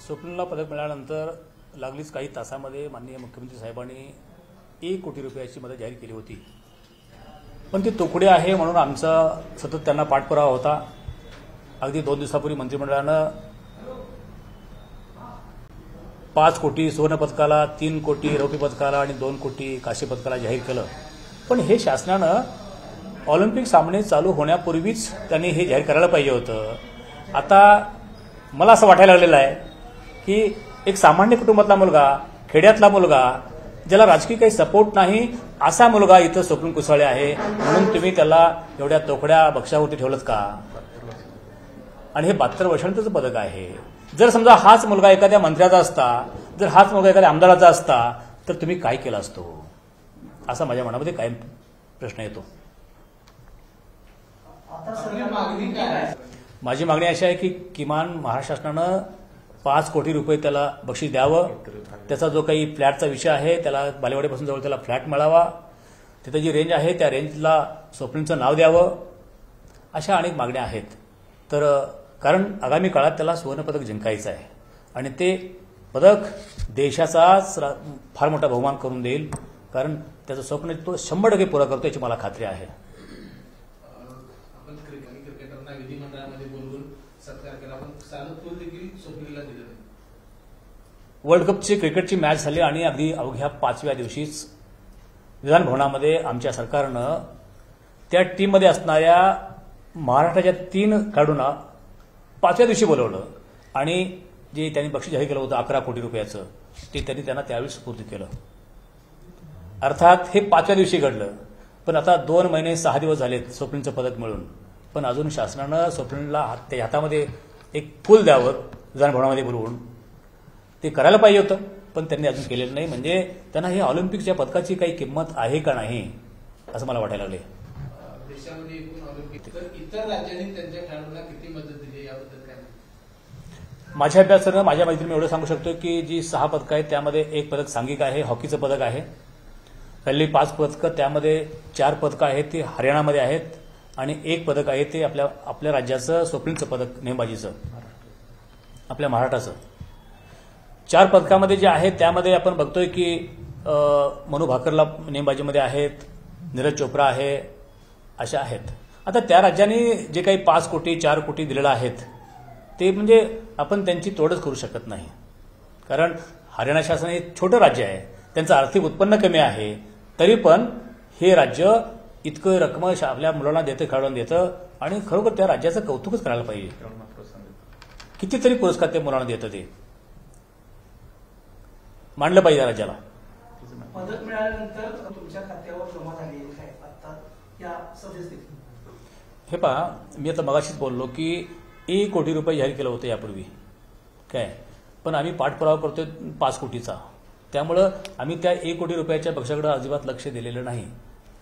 स्वप्नीलला पदक मिळाल्यानंतर लागलीच काही तासामध्ये माननीय मुख्यमंत्री साहेबांनी 1 कोटी रुपयाची मदत जाहीर केली होती. पण ते तोकडे आहे म्हणून आमचा सतत त्यांना पाठपुरावा होता. अगदी 2 दिवसापूर्वी मंत्रिमंडळानं 5 कोटी सुवर्ण पदकाला, 3 कोटी रौप्य पदकाला आणि 2 कोटी कांस्य पदकाला जाहीर केलं. पण हे शासनानं ऑलिम्पिक सामने चालू होण्यापूर्वीच त्यांनी हे जाहीर करायला पाहिजे होतं. आता मला असं वाटायला लागलेलं आहे की एक सामान्य कुटुंबातला मुलगा, खेड्यातला मुलगा, ज्याला राजकीय काही सपोर्ट नाही असा मुलगा इथं स्वप्नील कुसाळे आहे म्हणून तुम्ही त्याला एवढ्या तोकड्या बक्षावरती ठेवलंत का? आणि हे 72 वर्षांचं पदक आहे. जर समजा हाच मुलगा एखाद्या मंत्र्याचा असता, जर हाच मुलगा एखाद्या आमदाराचा असता तर तुम्ही काय केलं असतो असा माझ्या मनामध्ये कायम प्रश्न येतो. माझी मागणी अशी आहे की किमान महाराष्ट्र शासनानं 5 कोटी रुपये त्याला बक्षीस द्यावं. त्याचा जो काही फ्लॅटचा विषय आहे त्याला बालेवाडीपासून जवळ त्याला फ्लॅट मिळावा. तिथं जी रेंज आहे त्या रेंजला स्वप्नीलचं नाव द्यावं. अशा अनेक मागण्या आहेत. तर कारण आगामी काळात त्याला सुवर्णपदक जिंकायचं आहे आणि ते पदक देशाचाच फार मोठा बहुमान करून देईल. कारण त्याचं स्वप्न तो 100% पुरा करतो याची मला खात्री आहे. क्रिकेटरना विधिमंडळामध्ये बोलवून सत्कार केला पण साधं फूल देखील स्वप्नीलला दिलं नाही. वर्ल्ड कपची क्रिकेटची मॅच झाली आणि अगदी अवघ्या 5व्या दिवशीच विधानभवनामध्ये आमच्या सरकारनं त्या टीममध्ये असणाऱ्या महाराष्ट्राच्या 3 खेळाडूंना 5व्या दिवशी बोलवलं आणि जे त्यांनी बक्षीस जाहीर केलं होतं 11 कोटी रुपयाचं ते त्यांना त्यावेळी सुपूर्द केलं. अर्थात हे 5व्या दिवशी घडलं. पण आता 2 महिने 6 दिवस झालेत स्वप्नीलचं पदक मिळून. पण अजून शासनानं स्वप्नीलला त्या हातामध्ये एक फूल द्यावं विधानभवनामध्ये बोलवून. ते करायला पाहिजे होतं पण त्यांनी अजून केलेलं नाही. म्हणजे त्यांना हे ऑलिम्पिकच्या पदकाची काही किंमत आहे का नाही असं मला वाटायला लागले. देशामध्ये एकूण ऑलिम्पिक तर इतर राज्यांनी त्यांच्या खेळाडूंना किती मदत दिली याबद्दल काय? माझ्या अभ्यासानं माझ्या माहितीने मी एवढं सांगू शकतो की जी 6 पदकं आहेत त्यामध्ये 1 पदक सांघिक आहे, हॉकीचं पदक आहे. पहिली 5 पदकं त्यामध्ये 4 पदकं आहेत ती हरियाणामध्ये आहेत आणि 1 पदक आहे ते आपल्या राज्याचं स्वप्नीलचं पदक नेमबाजीचं आपल्या महाराष्ट्राचं. 4 पदकामध्ये जे आहेत त्यामध्ये आपण बघतोय की मनू भाकरला नेमबाजीमध्ये आहेत, नीरज चोप्रा आहे, अशा आहेत. आता त्या राज्यांनी जे काही 5 कोटी 4 कोटी दिलेलं आहेत ते म्हणजे आपण त्यांची तोडच करू शकत नाही. कारण हरियाणा शासन हे छोटं राज्य आहे, त्यांचं आर्थिक उत्पन्न कमी आहे, तरी पण हे राज्य इतकं रक्कम आपल्या मुलांना देतं, खेळाडूंना देतं आणि खरोखर त्या राज्याचं कौतुकच करायला पाहिजे. कितीतरी पुरस्कार ते मुलांना देतं ते मांडलं पाहिजे राज्याला. पदक मिळाल्यानंतर तुमच्या खात्यावर जमा झाली आहे आता या सद्यस्थितीत? हे पहा, मी आता मगाशीच बोललो की 1 कोटी रुपये जाहीर केलं होतं यापूर्वी काय, पण आम्ही पाठपुरावा करतोय 5 कोटीचा. त्यामुळं आम्ही त्या 1 कोटी रुपयाच्या बक्षाकडे अजिबात लक्ष दिलेलं नाही.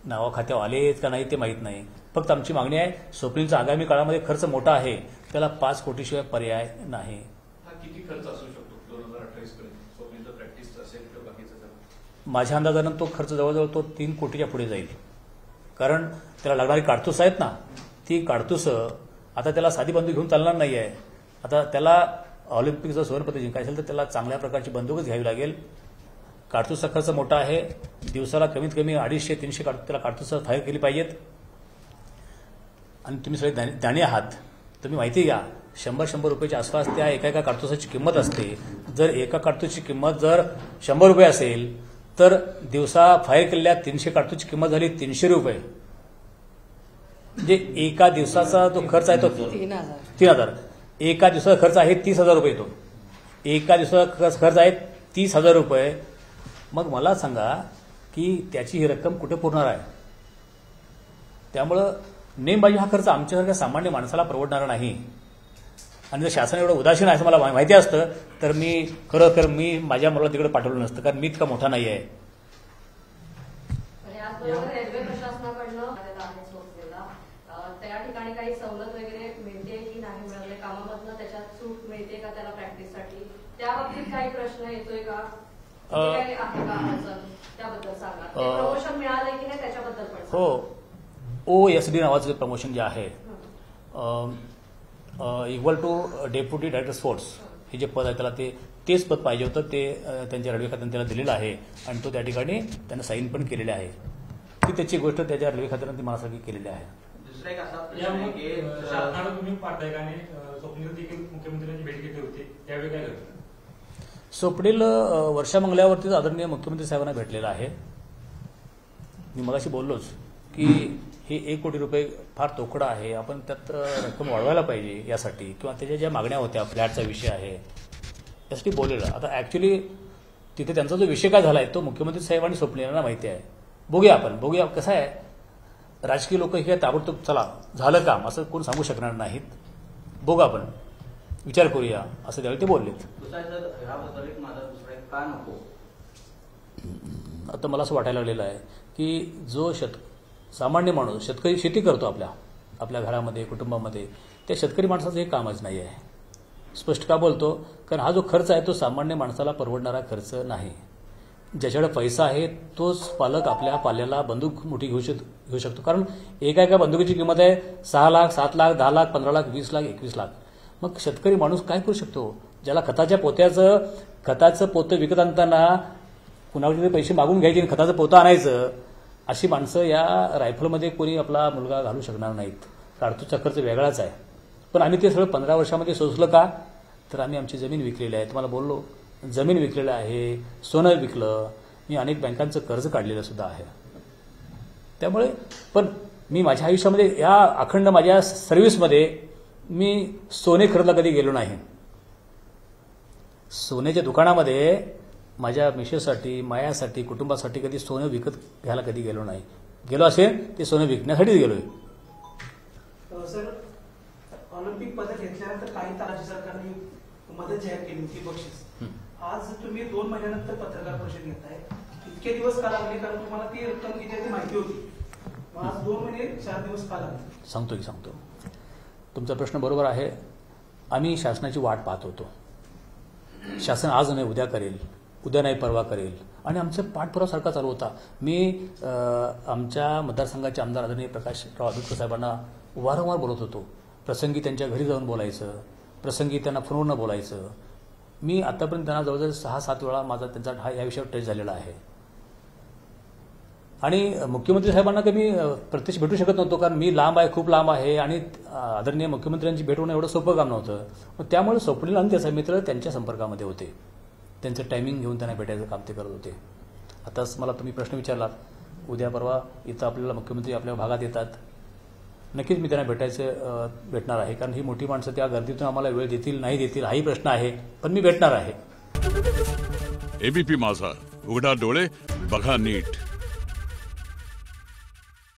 नावा खात्यावर आलेत का नाही ते माहीत नाही. फक्त आमची मागणी आहे स्वप्नीलचा आगामी काळामध्ये खर्च मोठा आहे, त्याला 5 कोटीशिवाय पर्याय नाही. किती खर्च असू शकतो 2028 पर्यंत स्वप्नीलचं प्रॅक्टिस असेल किंवा बाकीचं? माझ्या अंदाजानं तो खर्च जवळजवळ तो 3 कोटीच्या पुढे जाईल. कारण त्याला लागणारी काडतूस आहेत ना, ती काडतूस आता त्याला साधी बंदूक घेऊन चालणार नाही आहे. आता त्याला ऑलिम्पिकचं सुवर्णपदक जिंकायचं असेल तर त्याला चांगल्या प्रकारची बंदूकच घ्यावी लागेल. काडतूसचा खर्च मोठा आहे. दिवसाला कमीत कमी 250-300 त्याला काडतूस फायर केली पाहिजेत. आणि तुम्ही सगळे दाणी आहात, तुम्ही माहिती घ्या 100-100 रुपयाच्या आसपास त्या एका काडतुसाची किंमत असते. जर एका काडतूसची किंमत जर 100 रुपये असेल तर दिवसा फायर केलेल्या 300 काडतूसची किंमत झाली 300 रुपये. म्हणजे एका दिवसाचा जो खर्च आहे तो 3,000. एका दिवसाचा खर्च आहे 30,000 रुपये. तो एका दिवसाचा खर्च आहे 30,000 रुपये. मग मला सांगा की त्याची ही रक्कम कुठे पुरणार आहे? त्यामुळं नेमबाजी हा खर्च आमच्यासारख्या सामान्य माणसाला परवडणारा नाही. आणि जर शासन एवढं उदासीन आहे असं मला माहिती असतं तर मी खरोखर माझ्या मुलाला तिकडे पाठवलं नसतं, कारण मी इतका मोठा नाही आहे. रेल्वे प्रशासनाकडनं त्या ठिकाणी काही सवलत वगैरे मिळते की नाही मिळाले, कामामधनं त्याच्यात सूट मिळते का त्याला प्रॅक्टिससाठी, त्या बाबतीत काही प्रश्न येतोय का? त्याबद्दल सांगा. प्रमोशन मिळालंय की नाही त्याच्याबद्दल पण? हो, OSD नावाचं प्रमोशन जे आहे equal to deputy director sports हे जे पद आहे त्याला तेच पद पाहिजे होतं, ते त्यांच्या रेल्वे खात्याने त्याला दिलेलं आहे आणि तो त्या ठिकाणी त्यांना साईन पण केलेली आहे. ती त्याची गोष्ट त्याच्या रेल्वे खात्याने ती मनासारखी केलेली आहे. दुसरा एक असा प्रश्न या आहे मग की शासनानं तुम्ही पाठलागाने स्वप्नील देखील मुख्यमंत्र्यांची भेट घेतली होती, त्यावेळी काय झालं? स्वप्नील वर्षा मंगल्यावरतीच आदरणीय मुख्यमंत्री साहेबांना भेटलेला आहे. मी मगाशी बोललोच की हे 1 कोटी रुपये फार तोकडा आहे, आपण त्यात रक्कम वाढवायला पाहिजे यासाठी, किंवा त्याच्या ज्या मागण्या होत्या, फ्लॅटचा विषय आहे यासाठी बोललेलं. आता ऍक्च्युली तिथे त्यांचा जो विषय काय झाला आहे तो मुख्यमंत्री साहेब आणि स्वप्नीलांना माहिती आहे. बघूया कसं आहे, राजकीय लोक हे ताबडतोब चला झालं काम असं कोण सांगू शकणार नाहीत. बघू आपण विचार करूया असं त्यावेळी ते बोललेत. दुसरा ह्याबद्दल एक माझा दुसरा एक का नको, आता मला असं वाटायला लागलेलं आहे की जो सामान्य माणूस शेतकरी शेती करतो आपल्या घरामध्ये कुटुंबामध्ये, त्या शेतकरी माणसाचं हे कामच नाही आहे. स्पष्ट का बोलतो, कारण हा जो खर्च आहे तो सामान्य माणसाला परवडणारा खर्च नाही. ज्याच्याकडे पैसा आहे तोच पालक आपल्या पाल्याला बंदूक मोठी घेऊ शकतो. कारण एका बंदुकीची किंमत आहे 6 लाख, 7 लाख, 10 लाख, 15 लाख, 20 लाख, 21 लाख. मग शेतकरी माणूस काय करू शकतो? ज्याला खताचं पोतं विकत आणताना कुणाकडे पैसे मागून घ्यायचे आणि खताचं पोतं आणायचं, अशी माणसं या रायफलमध्ये कोणी आपला मुलगा घालू शकणार नाहीत. काढतूचा खर्च वेगळाच आहे. पण आम्ही ते सगळं 15 वर्षामध्ये सोसलं का? तर आम्ही आमची जमीन विकलेली आहे. तुम्हाला बोललो, जमीन विकलेलं आहे, सोनं विकलं, मी अनेक बँकांचं कर्ज काढलेलं सुद्धा आहे. त्यामुळे पण मी माझ्या आयुष्यामध्ये या अखंड माझ्या सर्व्हिसमध्ये मी सोने खरेदीला कधी गेलो नाही. सोन्याच्या दुकानामध्ये माझ्या मिसेससाठी, मायासाठी, कुटुंबासाठी कधी सोनं विकत घ्यायला कधी गेलो नाही. गेलो असेल ते सोनं विकण्यासाठीच गेलोय. सर, ऑलिम्पिक पदक घेतल्यानंतर काही राज्य सरकारने मदत जाहीर केली होती, बक्षीस. आज तुम्ही 2 महिन्यानंतर पत्रकार परिषद घेताय. इतके दिवस का लागले? कारण तुम्हाला ती रक्कम किती आहे ती माहिती होती. आज 2 महिने 4 दिवस का लागले? सांगतो. तुमचा प्रश्न बरोबर आहे. आम्ही शासनाची वाट पाहत होतो. शासन आज नाही उद्या करेल, उद्या नाही परवा करेल, आणि आमचा पाठपुरावा सारखा चालू होता. मी आमच्या मतदारसंघाचे आमदार आदरणीय प्रकाशराव आंबेडकर साहेबांना वारंवार बोलत होतो. प्रसंगी त्यांच्या घरी जाऊन बोलायचं, प्रसंगी त्यांना फोनवरनं बोलायचं. मी आतापर्यंत त्यांना जवळजवळ 6-7 वेळा माझा त्यांचा या विषयावर टच झालेला आहे. आणि मुख्यमंत्री साहेबांना कधी प्रत्यक्ष भेटू शकत नव्हतो, कारण मी लांब आहे, खूप लांब आहे, आणि आदरणीय मुख्यमंत्र्यांची भेट होणं एवढं सोपं काम नव्हतं. मग त्यामुळे स्वप्नील आणि त्याचा मित्र त्यांच्या संपर्कामध्ये होते. त्यांचं टायमिंग घेऊन त्यांना भेटायचं काम ते करत होते. आताच मला तुम्ही प्रश्न विचारलात, उद्या परवा इथं आपल्याला मुख्यमंत्री आपल्या भागात येतात. नक्कीच मी त्यांना भेटणार आहे, कारण ही मोठी माणसं त्या गर्दीतून आम्हाला वेळ देतील नाही देतील हाही प्रश्न आहे, पण मी भेटणार आहे. एबीपी माझा, उघडा डोळे बघा नीट.